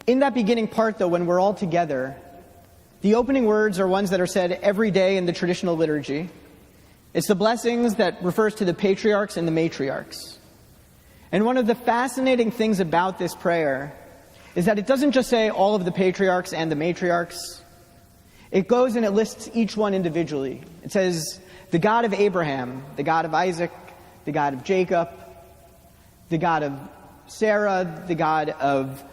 In that beginning part, though, when we're all together, the opening words are ones that are said every day in the traditional liturgy. It's the blessings that refers to the patriarchs and the matriarchs. And one of the fascinating things about this prayer is that it doesn't just say all of the patriarchs and the matriarchs. It goes and it lists each one individually. It says, the God of Abraham, the God of Isaac, the God of Jacob, the God of Sarah, the God of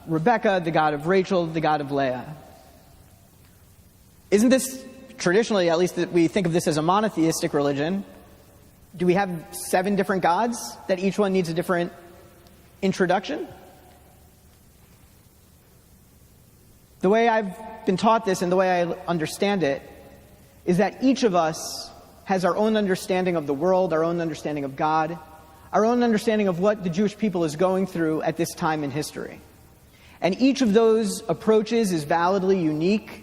Rebecca, the God of Rachel, the God of Leah. Isn't this, traditionally, at least we think of this as a monotheistic religion? Do we have 7 different gods that each one needs a different introduction? The way I've been taught this and the way I understand it is that each of us has our own understanding of the world, our own understanding of God, our own understanding of what the Jewish people is going through at this time in history. And each of those approaches is validly unique.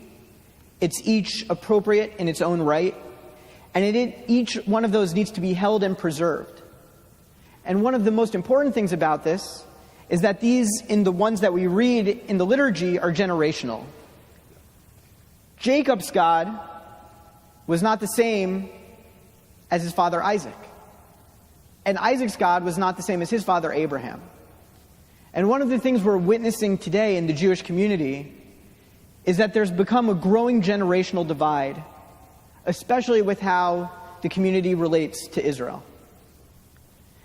It's each appropriate in its own right. And each one of those needs to be held and preserved. And one of the most important things about this is that these, in the ones that we read in the liturgy, are generational. Jacob's God was not the same as his father Isaac. And Isaac's God was not the same as his father Abraham. And one of the things we're witnessing today in the Jewish community is that there's become a growing generational divide, especially with how the community relates to Israel.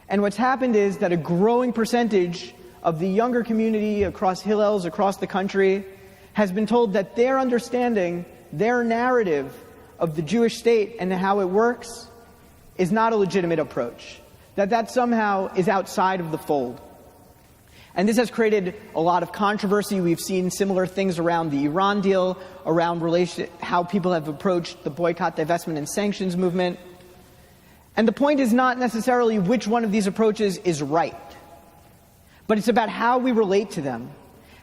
And what's happened is that a growing percentage of the younger community across Hillels, across the country, has been told that their understanding, their narrative of the Jewish state and how it works is not a legitimate approach. That somehow is outside of the fold. And this has created a lot of controversy. We've seen similar things around the Iran deal, around how people have approached the boycott, divestment, and sanctions movement. And the point is not necessarily which one of these approaches is right, but it's about how we relate to them,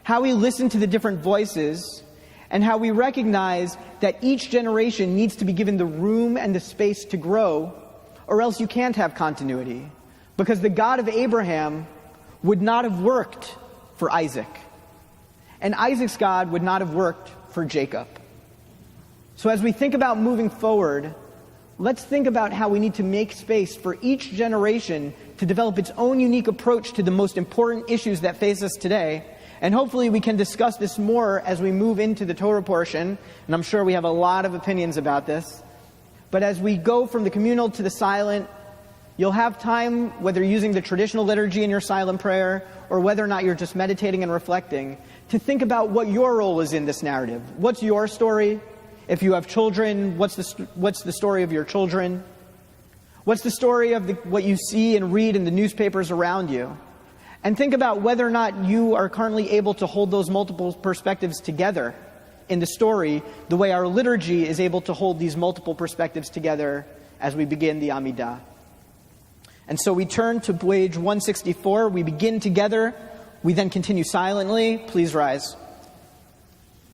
how we listen to the different voices, and how we recognize that each generation needs to be given the room and the space to grow, or else you can't have continuity. Because the God of Abraham would not have worked for Isaac, and Isaac's God would not have worked for Jacob. So as we think about moving forward, let's think about how we need to make space for each generation to develop its own unique approach to the most important issues that face us today. And hopefully we can discuss this more as we move into the Torah portion, and I'm sure we have a lot of opinions about this. But as we go from the communal to the silent, you'll have time, whether you're using the traditional liturgy in your silent prayer, or whether or not you're just meditating and reflecting, to think about what your role is in this narrative. What's your story? If you have children, what's the story of your children? What's the story of what you see and read in the newspapers around you? And think about whether or not you are currently able to hold those multiple perspectives together in the story, the way our liturgy is able to hold these multiple perspectives together as we begin the Amidah. And so we turn to page 164. We begin together. We then continue silently. Please rise.